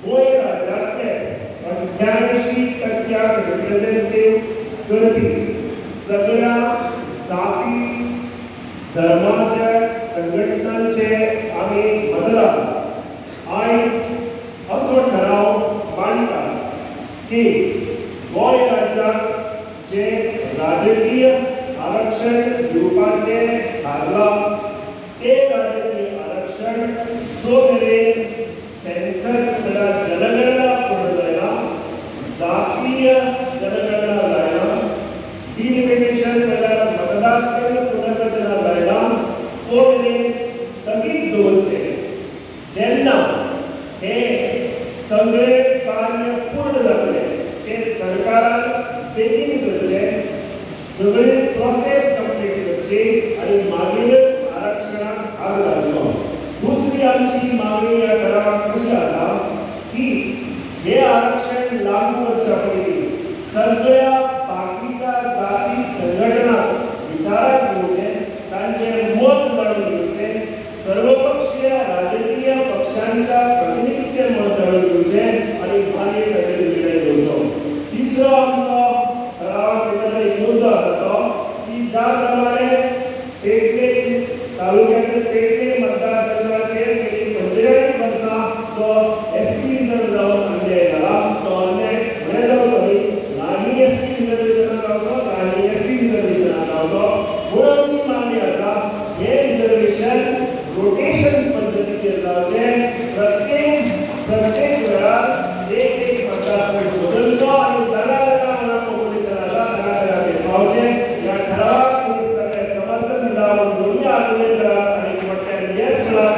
गोंय राज्यातले 88% रिप्रेझेंटेटिव्ह करपी सगळ्या जाती धर्माच्या संघटनांचे आमी मतदार आयज असो ठराव मांडटा की गोंय राज्यात जे राजकीय आरक्षण दिवपाचे थारला ते राजकीय आरक्षण जो मेरेन सेन्सस म्हणल्यार जनगणना पूर्ण जायना जातीय जनगणना जायना डिलिमिटेशन म्हणल्यार मतदारसंघ पुनर्रचना जायना तो मेरेन स्थगीत दवरचे जेन्ना हे सगळे कार्य पूर्ण जातले ते सरकारान बेगीन करचे सगळे प्रोसेस कंप्लीट करची आणि मागीरच आरक्षणाक हात घालचो दुसरी आमची मागणी या ठरावाक कशी आसा की हे आरक्षण लागू करच्या पयलीं सगळ्या बाकीच्या जाती संघटनांक विचाराक घेवचे तांचे मत जाणून घेवचे सर्वपक्षीय राजकीय पक्षांच्या प्रतिनिधीचे मत जाणून घेवचे आणि मागीर ताचेर निर्णय घेवचो तिसरो आमचो ठरावाक भितर एक मुद्दो आसा तो की ज्या प्रमाणे पेडणे तालुक्यातील पेडणे मतदारसंघाचेर गेली 45 वर्सां जो एसटी रिजर्व जावन अन्याय जाला तो अन्याय फुडें जावचो न्ही नानी एसटी रिजर्वेशनाक गावचो नानी एसटी रिजर्वेशनाक गावचो म्हणून आमची मागणी आसा हे रिजर्वेशन रोटेशन पद्धतीचेर जावचें प्रत्येक वेळार एक मतदारसंघ बदलचो आणि जागा जागा पॉप्युलेशन आसा जागा ते पावचे या ठरावाक तुमी सगळे समर्थन दिता म्हणून दोन्ही आंदोलन करात आणि मोठ्यान येस म्हणा.